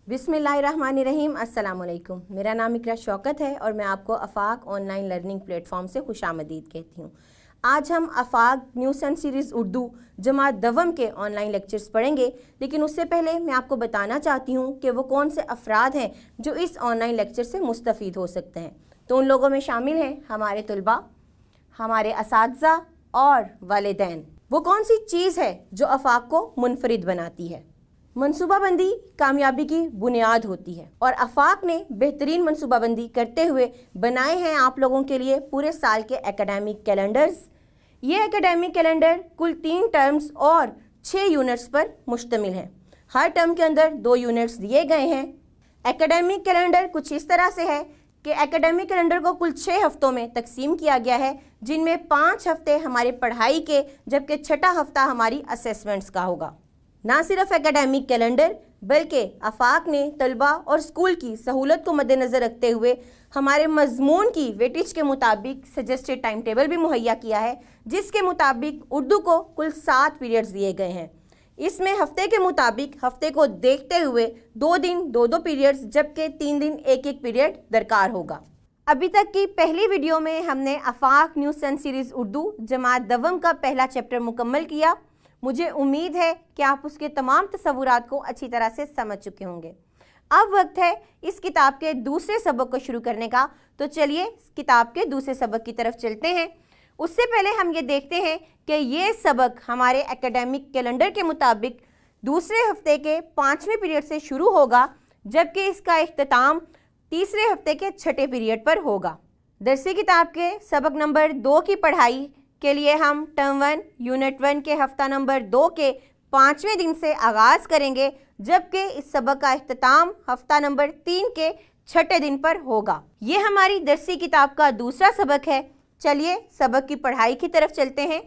बिस्मिल्लाहिर्रहमानिर्रहीम। अस्सलाम वालेकुम। मेरा नाम इकरा शौकत है और मैं आपको आफाक ऑनलाइन लर्निंग प्लेटफॉर्म से खुशामदीद कहती हूँ। आज हम आफाक न्यूसन सीरीज़ उर्दू जमात दवम के ऑनलाइन लेक्चर्स पढ़ेंगे, लेकिन उससे पहले मैं आपको बताना चाहती हूँ कि वो कौन से अफराद हैं जो इस ऑनलाइन लेक्चर से मुस्तफ़ीद हो सकते हैं। तो उन लोगों में शामिल हैं हमारे तलबा, हमारे असातिज़ा और वालिदैन। वो कौन सी चीज़ है जो आफाक को मुनफरिद बनाती है? मनसूबाबंदी कामयाबी की बुनियाद होती है और आफाक ने बेहतरीन मनसूबाबंदी करते हुए बनाए हैं आप लोगों के लिए पूरे साल के एकेडमिक कैलेंडर्स। ये एकेडमिक कैलेंडर कुल 3 टर्म्स और 6 यूनिट्स पर मुश्तमिल है। हर टर्म के अंदर 2 यूनिट्स दिए गए हैं। एकेडमिक कैलेंडर कुछ इस तरह से है कि एकेडमिक कैलेंडर को कुल 6 हफ्तों में तकसीम किया गया है, जिनमें 5 हफ्ते हमारी पढ़ाई के, जबकि 6ठा हफ्ता हमारी असेसमेंट्स का होगा। ना सिर्फ एकेडमिक कैलेंडर बल्कि आफाक ने तलबा और स्कूल की सहूलत को मद्देनज़र रखते हुए हमारे मजमून की वेटेज के मुताबिक सजेस्टेड टाइम टेबल भी मुहैया किया है, जिसके मुताबिक उर्दू को कुल 7 पीरियड्स दिए गए हैं। इसमें हफ्ते के मुताबिक हफ्ते को देखते हुए 2 दिन 2-2 पीरियड्स, जबकि 3 दिन 1-1 पीरियड दरकार होगा। अभी तक की पहली वीडियो में हमने आफाक न्यूसन सीरीज़ उर्दू जमात दवम का पहला चैप्टर मुकम्मल किया। मुझे उम्मीद है कि आप उसके तमाम तसव्वुरात को अच्छी तरह से समझ चुके होंगे। अब वक्त है इस किताब के दूसरे सबक को शुरू करने का, तो चलिए किताब के दूसरे सबक की तरफ चलते हैं। उससे पहले हम ये देखते हैं कि ये सबक हमारे एकेडमिक कैलेंडर के मुताबिक दूसरे हफ्ते के 5वें पीरियड से शुरू होगा, जबकि इसका इख्तिताम तीसरे हफ्ते के 6ठे पीरियड पर होगा। दरसी किताब के सबक नंबर 2 की पढ़ाई के लिए हम टर्म 1 यूनिट 1 के हफ्ता नंबर 2 के 5वें दिन से आगाज़ करेंगे, जबकि इस सबक का इख्तिताम हफ्ता नंबर 3 के 6ठे दिन पर होगा। ये हमारी दरसी किताब का दूसरा सबक है। चलिए सबक की पढ़ाई की तरफ चलते हैं।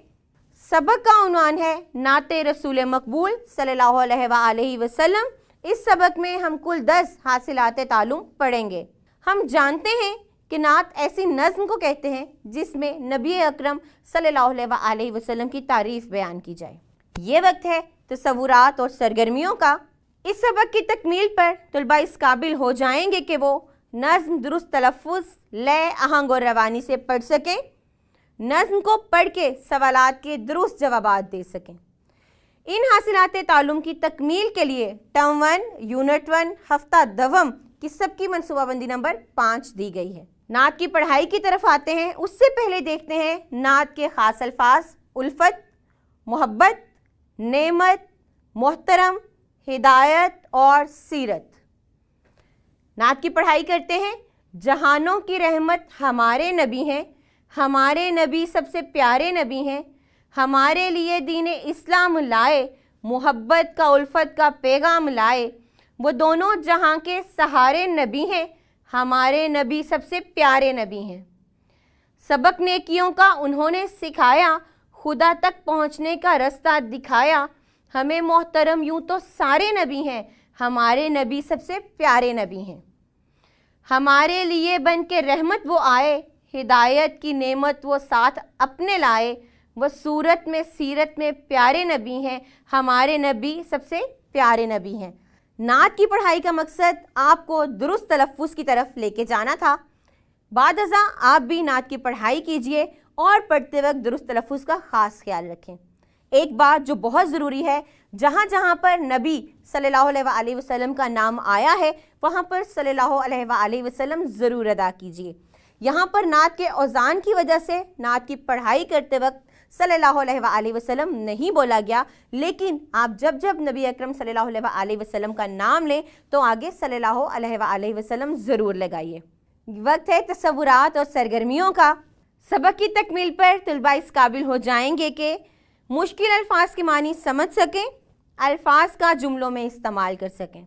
सबक का उन्वान है नाते रसूल मकबूल सल्लल्लाहु अलैहि वसल्लम। इस सबक में हम कुल 10 हासिलात तालुम पढ़ेंगे। हम जानते हैं कि नात ऐसी नज़्म को कहते हैं जिसमें नबी अकरम सल्लल्लाहु अलैहि वसल्लम की तारीफ़ बयान की जाए। ये वक्त है तसव्वुरात और सरगर्मियों का। इस सबक की तकमील पर तलबा इस काबिल हो जाएंगे कि वो नज़्म दुरुस्त तलफ़्फ़ुज़, लय, आहंग और रवानी से पढ़ सकें, नज़्म को पढ़ के सवालात के दुरुस्त जवाबात दे सकें। इन हासिलात तालुम की तकमील के लिए टर्म 1 यूनिट 1 हफ्ता दवम की सबकी मनसूबाबंदी नंबर 5 दी गई है। नात की पढ़ाई की तरफ आते हैं। उससे पहले देखते हैं नात के ख़ास अल्फाज उल्फत, मोहब्बत, नेमत, मोहतरम, हिदायत और सीरत। नात की पढ़ाई करते हैं। जहानों की रहमत हमारे नबी हैं, हमारे नबी सबसे प्यारे नबी हैं, हमारे लिए दीन इस्लाम लाए, मोहब्बत का उल्फत का पैगाम लाए, वो दोनों जहां के सहारे नबी हैं, हमारे नबी सबसे प्यारे नबी हैं। सबक नेकियों का उन्होंने सिखाया, खुदा तक पहुंचने का रास्ता दिखाया, हमें मोहतरम यूं तो सारे नबी हैं, हमारे नबी सबसे प्यारे नबी हैं। हमारे लिए बन के रहमत वो आए, हिदायत की नेमत वो साथ अपने लाए, वो सूरत में सीरत में प्यारे नबी हैं, हमारे नबी सबसे प्यारे नबी हैं। नात की पढ़ाई का मकसद आपको दुरुस्त तलफ़्फ़ुज़ की तरफ लेके जाना था। बाद अज़ा आप भी नात की पढ़ाई कीजिए और पढ़ते वक्त दुरुस्त तलफ़्फ़ुज़ का ख़ास ख्याल रखें। एक बात जो बहुत ज़रूरी है, जहाँ जहाँ पर नबी सल्लल्लाहु अलैहि वसल्लम का नाम आया है, वहाँ पर सल्लल्लाहु अलैहि वसल्लम ज़रूर अदा कीजिए। यहाँ पर नात के औज़ान की वजह से नात की पढ़ाई करते वक्त सल्लल्लाहु अलैहि वसल्लम नहीं बोला गया, लेकिन आप जब जब नबी अकरम सल्लल्लाहु अलैहि वसल्लम का नाम लें तो आगे सल्लल्लाहु अलैहि वसल्लम ज़रूर लगाइए। वक्त है तसव्वुरात और सरगर्मियों का। सबक की तकमील पर तलबा इस काबिल हो जाएंगे कि मुश्किल अल्फाज के मानी समझ सकें, अल्फाज का जुमलों में इस्तेमाल कर सकें।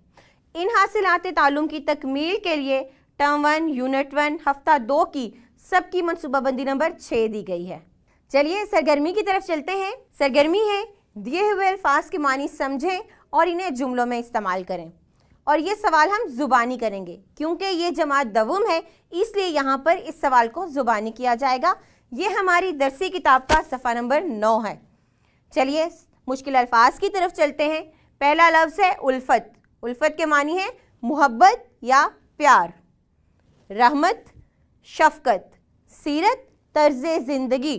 इन हासिलात तालुम की तकमील के लिए टर्म 1 यूनिट 1 हफ्ता 2 की सबकी मनसूबाबंदी नंबर 6 दी गई है। चलिए सरगर्मी की तरफ चलते हैं। सरगर्मी है दिए हुए अल्फाज के मानी समझें और इन्हें जुमलों में इस्तेमाल करें। और ये सवाल हम ज़ुबानी करेंगे, क्योंकि ये जमात दवम है, इसलिए यहाँ पर इस सवाल को ज़ुबानी किया जाएगा। ये हमारी दरसी किताब का सफ़ा नंबर 9 है। चलिए मुश्किल अल्फाज की तरफ चलते हैं। पहला लफ्ज़ है उल्फत। उल्फत के मानी है मोहब्बत या प्यार, रहमत, शफकत, सीरत, तर्ज ज़िंदगी,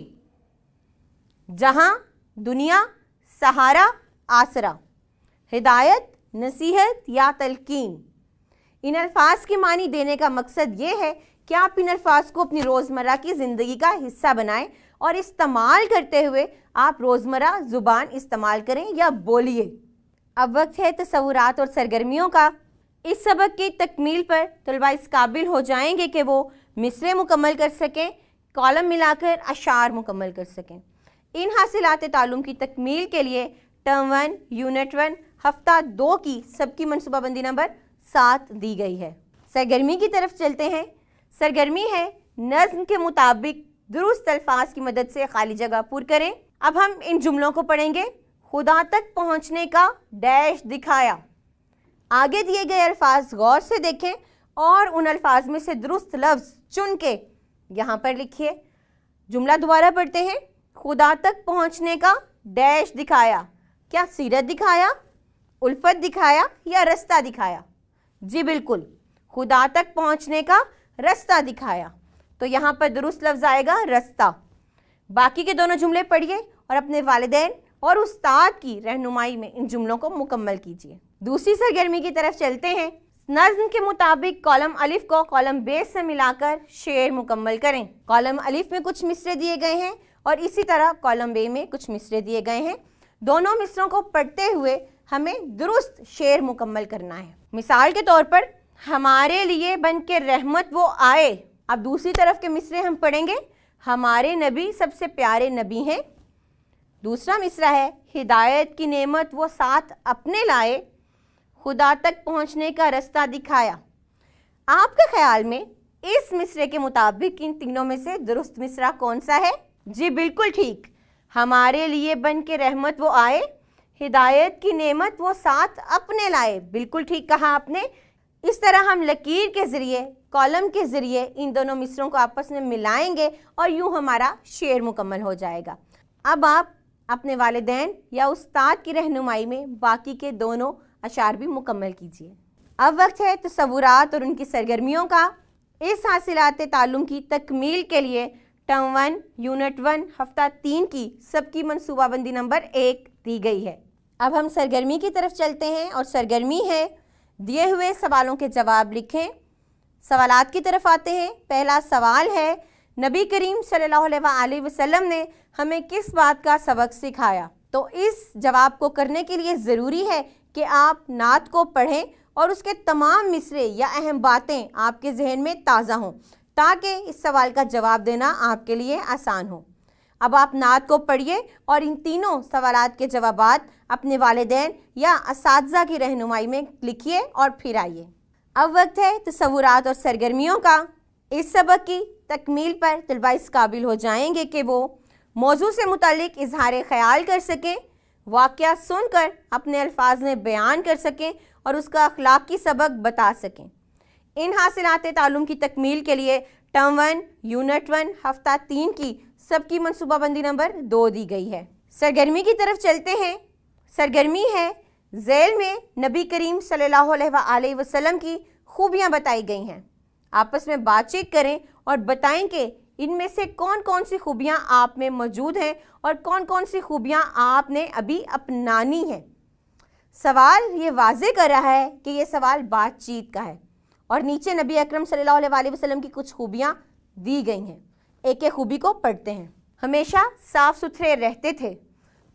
जहां, दुनिया, सहारा, आसरा, हिदायत, नसीहत या तलकीन। इन अल्फाज की मानी देने का मकसद ये है कि आप इन अल्फाज को अपनी रोज़मर्रा की ज़िंदगी का हिस्सा बनाएं और इस्तेमाल करते हुए आप रोज़मर्रा ज़ुबान इस्तेमाल करें या बोलिए। अब वक्त है तसव्वुरात और सरगर्मियों का। इस सबक की तकमील पर तलबा इस काबिल हो जाएंगे कि वो मिसरे मुकम्मल कर सकें, कॉलम मिलाकर अशार मुकम्मल कर सकें। इन हासिलात तालुम की तकमील के लिए टर्म 1 यूनिट 1 हफ्ता 2 की सबकी मनसूबाबंदी नंबर 7 दी गई है। सरगर्मी की तरफ चलते हैं। सरगर्मी है नज़्म के मुताबिक दुरुस्त अल्फाज की मदद से खाली जगह पूर करें। अब हम इन जुमलों को पढ़ेंगे। खुदा तक पहुँचने का डैश दिखाया। आगे दिए गए अल्फाज गौर से देखें और उन अल्फाज में से दुरुस्त लफ्ज़ चुन के यहाँ पर लिखिए। जुमला दोबारा पढ़ते हैं। खुदा तक पहुँचने का डैश दिखाया। क्या सीरत दिखाया, उल्फत दिखाया या रास्ता दिखाया? जी बिल्कुल, खुदा तक पहुँचने का रास्ता दिखाया। तो यहाँ पर दुरुस्त लफ्ज़ आएगा रास्ता। बाकी के दोनों जुमले पढ़िए और अपने वालिदैन और उस्ताद की रहनुमाई में इन जुमलों को मुकम्मल कीजिए। दूसरी सरगर्मी की तरफ चलते हैं। नज़्म के मुताबिक कॉलम अलिफ को कॉलम बे से मिलाकर शेर मुकम्मल करें। कॉलम अलिफ में कुछ मिसरे दिए गए हैं और इसी तरह कॉलम बे में कुछ मिसरे दिए गए हैं। दोनों मिसरों को पढ़ते हुए हमें दुरुस्त शेर मुकम्मल करना है। मिसाल के तौर पर, हमारे लिए बन के रहमत वो आए। अब दूसरी तरफ के मिसरे हम पढ़ेंगे। हमारे नबी सबसे प्यारे नबी हैं। दूसरा मिसरा है, हिदायत की नेमत वो साथ अपने लाए, खुदा तक पहुँचने का रास्ता दिखाया। आपके ख्याल में इस मिसरे के मुताबिक इन तीनों में से दुरुस्त मिसरा कौन सा है? जी बिल्कुल ठीक, हमारे लिए बन के रहमत वो आए, हिदायत की नेमत वो साथ अपने लाए। बिल्कुल ठीक कहा आपने। इस तरह हम लकीर के ज़रिए, कॉलम के ज़रिए इन दोनों मिसरों को आपस में मिलाएंगे और यूँ हमारा शेर मुकम्मल हो जाएगा। अब आप अपने वालिदैन या उस्ताद की रहनुमाई में बाकी के दोनों अशार भी मुकम्मल कीजिए। अब वक्त है तसव्वुरात और उनकी सरगर्मियों का। इस हासिलात तालुम की तकमील के लिए टर्म 1 यूनिट 1 हफ्ता 3 की सबकी मनसूबाबंदी नंबर 1 दी गई है। अब हम सरगर्मी की तरफ चलते हैं और सरगर्मी है दिए हुए सवालों के जवाब लिखें। सवालात की तरफ आते हैं। पहला सवाल है, नबी करीम सल्लल्लाहु अलैहि वसल्लम ने हमें किस बात का सबक सिखाया? तो इस जवाब को करने के लिए ज़रूरी है कि आप नात को पढ़ें और उसके तमाम मिसरे या अहम बातें आपके जहन में ताज़ा हों, ताकि इस सवाल का जवाब देना आपके लिए आसान हो। अब आप नात को पढ़िए और इन तीनों सवालात के जवाबात अपने वालिदैन या असातिज़ा की रहनुमाई में लिखिए और फिर आइए। अब वक्त है तसव्वुरात और सरगर्मियों का। इस सबक की तकमील पर तलबा इस काबिल हो जाएंगे कि वो मौजू से मुतालिक इजहार ख्याल कर सकें, वाक़या सुनकर अपने अल्फाज में बयान कर सकें और उसका अखलाकी सबक बता सकें। इन हासिलात तालुम की तकमील के लिए टर्म 1 यूनिट 1 हफ्ता 3 की सबकी मनसूबाबंदी नंबर 2 दी गई है। सरगर्मी की तरफ चलते हैं। सरगर्मी है, ज़ैल में नबी करीम सल्लल्लाहु अलैहि वसल्लम की खूबियाँ बताई गई हैं। आपस में बातचीत करें और बताएं कि इनमें से कौन कौन सी खूबियाँ आप में मौजूद हैं और कौन कौन सी खूबियाँ आपने अभी अपनानी हैं। सवाल ये वाज़े कर रहा है कि ये सवाल बातचीत का है और नीचे नबी अकरम सल्लल्लाहु अलैहि वसल्लम की कुछ खूबियाँ दी गई हैं। एक एक खूबी को पढ़ते हैं। हमेशा साफ़ सुथरे रहते थे।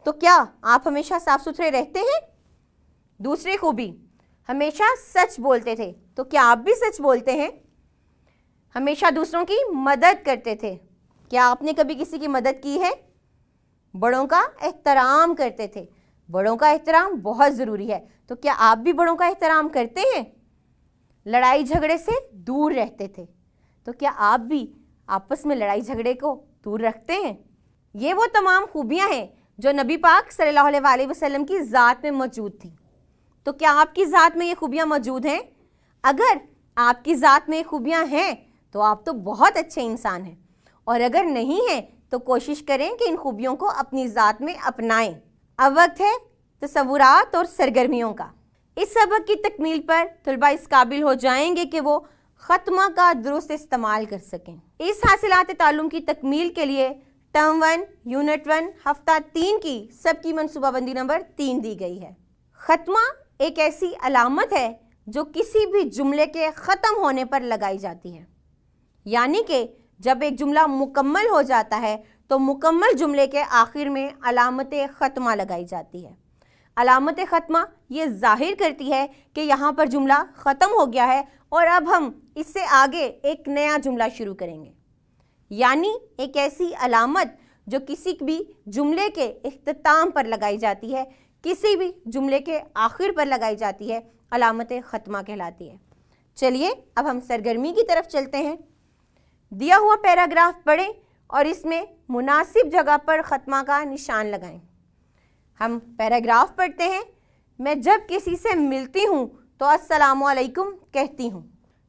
तो क्या आप हमेशा साफ़ सुथरे रहते हैं? दूसरी खूबी, हमेशा सच बोलते थे। तो क्या आप भी सच बोलते हैं? हमेशा दूसरों की मदद करते थे। क्या आपने कभी किसी की मदद की है? बड़ों का एहतराम करते थे। बड़ों का एहतराम बहुत ज़रूरी है। तो क्या आप भी बड़ों का एहतराम करते हैं? लड़ाई झगड़े से दूर रहते थे। तो क्या आप भी आपस में लड़ाई झगड़े को दूर रखते हैं? ये वो तमाम खूबियाँ हैं जो नबी पाक सल्लल्लाहु अलैहि वसल्लम की ज़ात में मौजूद थी। तो क्या आपकी ज़ात में ये खूबियाँ मौजूद हैं? अगर आपकी ज़ात में ये खूबियाँ हैं तो आप तो बहुत अच्छे इंसान हैं, और अगर नहीं हैं तो कोशिश करें कि इन खूबियों को अपनी ज़ात में अपनाएं। अब वक्त है तसव्वुरात और सरगर्मियों का। इस सबक की तकमील पर तलबा इस काबिल हो जाएंगे कि वो ख़त्मा का दुरुस्त इस्तेमाल कर सकें। इस हासिलात ताल्लुम की तकमील के लिए टर्म 1 यूनिट 1 हफ्ता 3 की सबकी मनसूबाबंदी नंबर 3 दी गई है। ख़त्मा एक ऐसी अलामत है जो किसी भी जुमले के ख़त्म होने पर लगाई जाती है, यानी कि जब एक जुमला मुकम्मल हो जाता है तो मुकम्मल जुमले के आखिर में अलामत ख़त्मा लगाई जाती है। अलामत ख़त्मा ये ज़ाहिर करती है कि यहाँ पर जुमला ख़त्म हो गया है और अब हम इससे आगे एक नया जुमला शुरू करेंगे, यानी एक ऐसी अलामत जो किसी भी जुमले के इख्तिताम पर लगाई जाती है, किसी भी जुमले के आखिर पर लगाई जाती है, अलामत ख़त्मा कहलाती है। चलिए अब हम सरगर्मी की तरफ चलते हैं। दिया हुआ पैराग्राफ पढ़ें और इसमें मुनासिब जगह पर ख़त्मा का निशान लगाएं। हम पैराग्राफ पढ़ते हैं। मैं जब किसी से मिलती हूँ तो अस्सलामु अलैकुम कहती हूँ।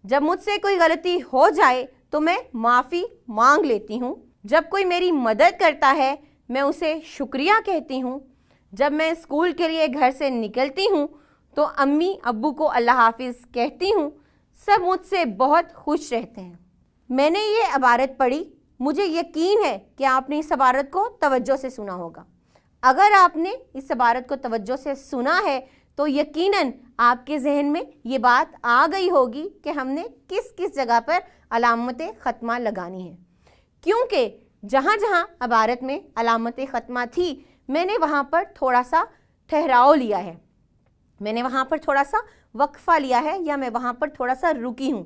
जब मुझसे कोई गलती हो जाए तो मैं माफ़ी मांग लेती हूँ। जब कोई मेरी मदद करता है मैं उसे शुक्रिया कहती हूँ। जब मैं स्कूल के लिए घर से निकलती हूँ तो अम्मी अब्बू को अल्लाह हाफिज़ कहती हूँ। सब मुझसे बहुत खुश रहते हैं। मैंने ये इबारत पढ़ी, मुझे यकीन है कि आपने इस इबारत को तवज्जो से सुना होगा। अगर आपने इस इबारत को तवज्जो से सुना है तो यकीनन आपके जहन में ये बात आ गई होगी कि हमने किस किस जगह पर अलामत ख़त्मा लगानी है, क्योंकि जहाँ जहाँ इबारत में अलामत ख़त्मा थी मैंने वहाँ पर थोड़ा सा ठहराव लिया है, मैंने वहाँ पर थोड़ा सा वक्फ़ा लिया है, या मैं वहाँ पर थोड़ा सा रुकी हूँ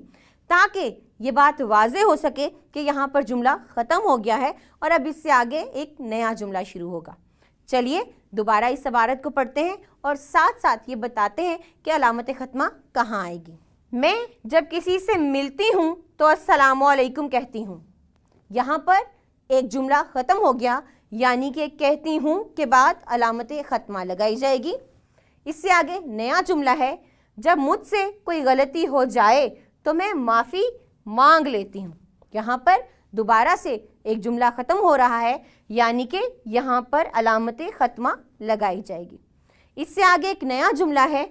ताकि ये बात वाज़ेह हो सके कि यहाँ पर जुमला ख़त्म हो गया है और अब इससे आगे एक नया जुमला शुरू होगा। चलिए दोबारा इस इबारत को पढ़ते हैं और साथ साथ ये बताते हैं कि अलामत ख़त्मा कहाँ आएगी। मैं जब किसी से मिलती हूँ तो अस्सलामु अलैकुम कहती हूँ। यहाँ पर एक जुमला ख़त्म हो गया, यानी कि कहती हूँ के बाद अलामत ख़त्मा लगाई जाएगी। इससे आगे नया जुमला है, जब मुझसे कोई गलती हो जाए तो मैं माफ़ी मांग लेती हूँ। यहाँ पर दोबारा से एक जुमला ख़त्म हो रहा है, यानी कि यहाँ पर अलामत ख़त्मा लगाई जाएगी। इससे आगे एक नया जुमला है,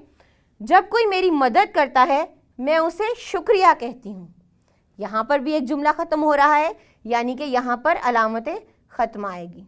जब कोई मेरी मदद करता है मैं उसे शुक्रिया कहती हूँ। यहाँ पर भी एक जुमला ख़त्म हो रहा है, यानी कि यहाँ पर अलामत ख़त्मा आएगी।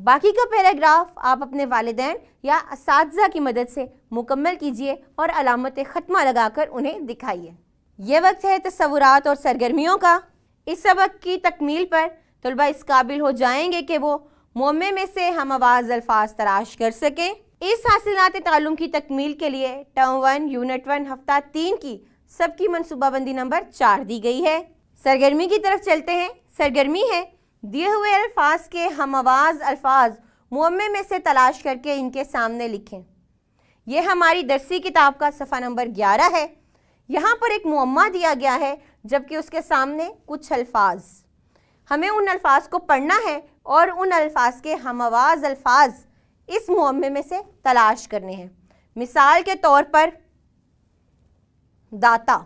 बाकी का पैराग्राफ आप अपने वालिदैन या असातिज़ा की मदद से मुकम्मल कीजिए और अलामत ख़त्मा लगाकर उन्हें दिखाइए। ये वक्त है तसव्वुरात और सरगर्मियों का। इस सबक की तकमील पर तलबा इस काबिल हो जाएंगे कि वो मुअम्मे में से हम आवाज़ अल्फाज तलाश कर सकें। इस हासिलात ताल्लुम की तकमील के लिए टर्म 1 यूनिट 1 हफ्ता 3 की सबकी मनसूबाबंदी नंबर 4 दी गई है। सरगर्मी की तरफ चलते हैं। सरगर्मी है, दिए हुए अल्फाज के हम आवाज़ अल्फाज मुअम्मे में से तलाश करके इनके सामने लिखें। यह हमारी दरसी किताब का सफ़ा नंबर 11 है। यहाँ पर एक मुअम्मा दिया गया है, जबकि उसके सामने कुछ अल्फाज, हमें उन अल्फाज को पढ़ना है और उन अल्फाज के हम आवाज़ अल्फाज इस मुअम्मे में से तलाश करने हैं। मिसाल के तौर पर दाता,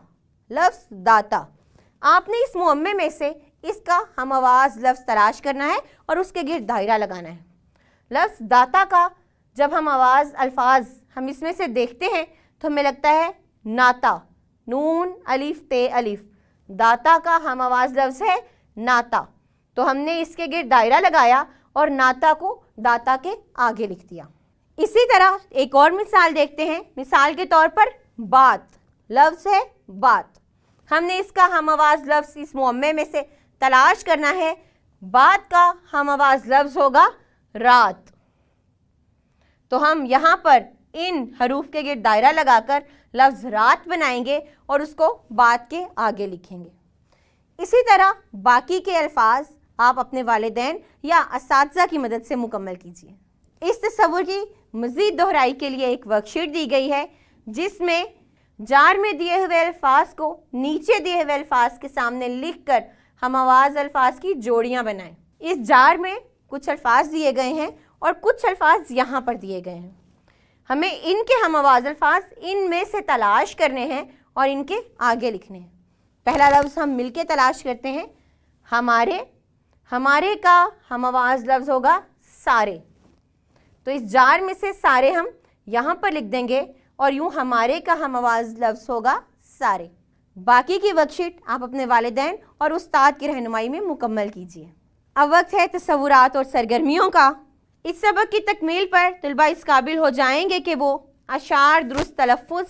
लफ्ज़ दाता, आपने इस मुअम्मे में से इसका हम आवाज़ लफ्ज़ तलाश करना है और उसके गिर्द दायरा लगाना है। लफ्ज़ दाता का जब हम आवाज़ अल्फाज हम इसमें से देखते हैं तो हमें लगता है नाता, नून अलिफ ते अलिफ, दाता का हम आवाज़ लफ्ज़ है नाता। तो हमने इसके गिर्द दायरा लगाया और नाता को दाता के आगे लिख दिया। इसी तरह एक और मिसाल देखते हैं। मिसाल के तौर पर बात, लफ्ज़ है बात, हमने इसका हम आवाज़ लफ्ज़ इस मुअम्मे में से तलाश करना है। बात का हम आवाज़ लफ्ज़ होगा रात। तो हम यहाँ पर इन हरूफ के गिर्द दायरा लगाकर लफ्ज़ रात बनाएंगे और उसको बात के आगे लिखेंगे। इसी तरह बाकी के अल्फाज आप अपने वालिदैन या असातिज़ा की मदद से मुकम्मल कीजिए। इस तस्वुर की मज़ीद दोहराई के लिए एक वर्कशीट दी गई है, जिसमें जार में दिए हुए अल्फाज को नीचे दिए हुए अल्फाज के सामने लिखकर हम आवाज़ अल्फाज की जोड़ियाँ बनाएं। इस जार में कुछ अल्फाज दिए गए हैं और कुछ अल्फाज यहाँ पर दिए गए हैं। हमें इनके हम आवाज़ अल्फाज इनमें से तलाश करने हैं और इनके आगे लिखने हैं। पहला लफ्ज़ हम मिलके तलाश करते हैं। हमारे, हमारे का हम आवाज़ लफ्ज़ होगा सारे। तो इस जार में से सारे हम यहाँ पर लिख देंगे और यूं हमारे का हम आवाज़ लफ्ज़ होगा सारे। बाकी की वर्कशीट आप अपने वालिदैन और उस्ताद की रहनुमाई में मुकम्मल कीजिए। अब वक्त है तसव्वुरात और सरगर्मियों का। इस सबक की तकमील पर तलबा इस काबिल हो जाएंगे कि वो अशार दुरुस्त तलफ़्फ़ुज़,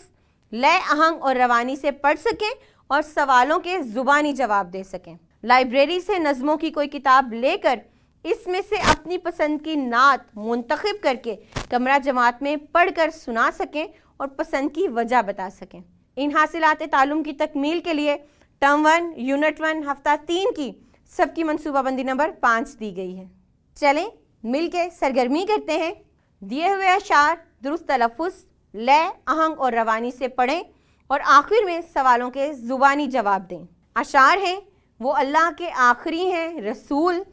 लय, आहंग और रवानी से पढ़ सकें और सवालों के ज़ुबानी जवाब दे सकें। लाइब्रेरी से नज़मों की कोई किताब लेकर इसमें से अपनी पसंद की नात मुंतखब करके कमरा जमात में पढ़कर सुना सकें और पसंद की वजह बता सकें। इन हासिलात तालुम की तकमील के लिए टर्म 1, यूनिट 1, हफ्ता 3 की सबकी मनसूबाबंदी नंबर 5 दी गई है। चलें मिल के सरगर्मी करते हैं। दिए हुए अशार दुरुस्त तलफ़्फ़ुज़, लय, आहंग और रवानी से पढ़ें और आखिर में सवालों के ज़ुबानी जवाब दें। अशार हैं वो अल्लाह के आखिरी हैं रसूल,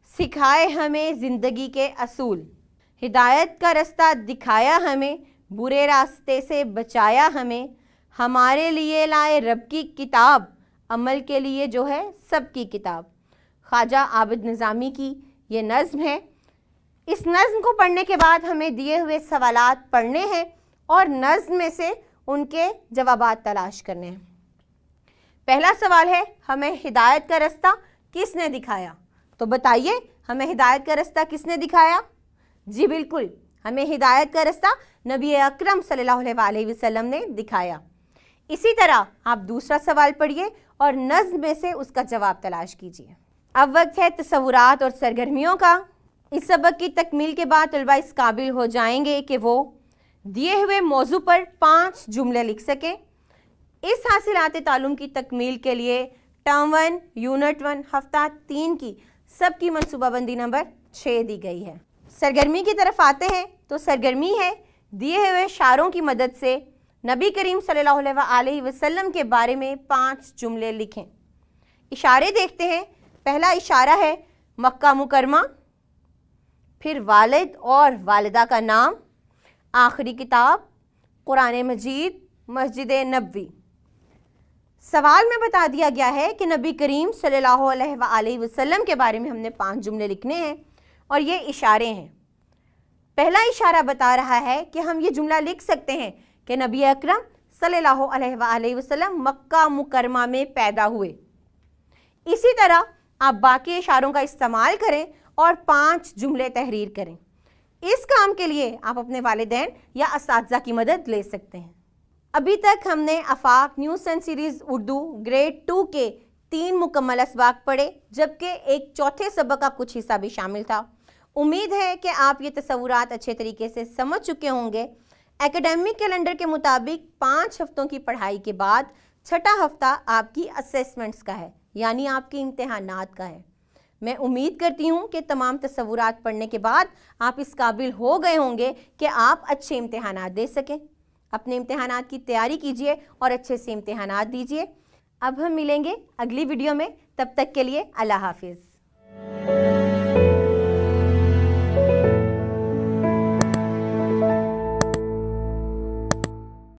सिखाए हमें ज़िंदगी के असूल, हिदायत का रास्ता दिखाया हमें, बुरे रास्ते से बचाया हमें, हमारे लिए लाए रब की किताब, अमल के लिए जो है सबकी किताब। ख्वाजा आबिद निज़ामी की ये नज़्म है। इस नज़्म को पढ़ने के बाद हमें दिए हुए सवालात पढ़ने हैं और नज़्म में से उनके जवाबात तलाश करने हैं। पहला सवाल है, हमें हिदायत का रास्ता किसने दिखाया? तो बताइए हमें हिदायत का रास्ता किसने दिखाया? जी बिल्कुल, हमें हिदायत का रास्ता नबी अकरम सल्लल्लाहु अलैहि वसल्लम ने दिखाया। इसी तरह आप दूसरा सवाल पढ़िए और नज़्म में से उसका जवाब तलाश कीजिए। अब वक्त है तसव्वुरात और सरगर्मियों का। इस सबक की तकमील के बाद तलबा इस काबिल हो जाएंगे कि वो दिए हुए मौजू पर 5 जुमले लिख सकें। इस हासिलात तालुम की तकमील के लिए टर्म 1, यूनिट 1, हफ्ता 3 की सबकी मनसूबाबंदी नंबर 6 दी गई है। सरगर्मी की तरफ आते हैं तो सरगर्मी है दिए हुए इशारों की मदद से नबी करीम सल्लल्लाहु अलैहि वसल्लम के बारे में 5 जुमले लिखें। इशारे देखते हैं। पहला इशारा है मक्का मुकरमा, फिर वालिद और वालिदा का नाम, आखिरी किताब, कुरान मजीद, मस्जिद नबवी। सवाल में बता दिया गया है कि नबी करीम सल्लल्लाहु अलैहि वसल्लम के बारे में हमने 5 जुमले लिखने हैं और ये इशारे हैं। पहला इशारा बता रहा है कि हम ये जुमला लिख सकते हैं कि नबी अकरम सल्लल्लाहु अलैहि वसल्लम मक्का मुकरमा में पैदा हुए। इसी तरह आप बाकी इशारों का इस्तेमाल करें और 5 जुमले तहरीर करें। इस काम के लिए आप अपने वालिदैन या असातिज़ा की मदद ले सकते हैं। अभी तक हमने Afaq news and series Urdu grade 2 के 3 मुकम्मल असबाक पढ़े, जबकि एक चौथे सबक का कुछ हिस्सा भी शामिल था। उम्मीद है कि आप ये तसव्वुरात अच्छे तरीके से समझ चुके होंगे। एकेडमिक कैलेंडर के मुताबिक 5 हफ्तों की पढ़ाई के बाद छठा हफ्ता आपकी असेसमेंट्स का है, यानी आपके इम्तिहानात का है। मैं उम्मीद करती हूँ कि तमाम तसव्वुरात पढ़ने के बाद आप इस काबिल हो गए होंगे कि आप अच्छे इम्तिहानात दे सकें। अपने इम्तिहानात की तैयारी कीजिए और अच्छे से इम्तिहानात दीजिए। अब हम मिलेंगे अगली वीडियो में, तब तक के लिए अल्लाह हाफिज़।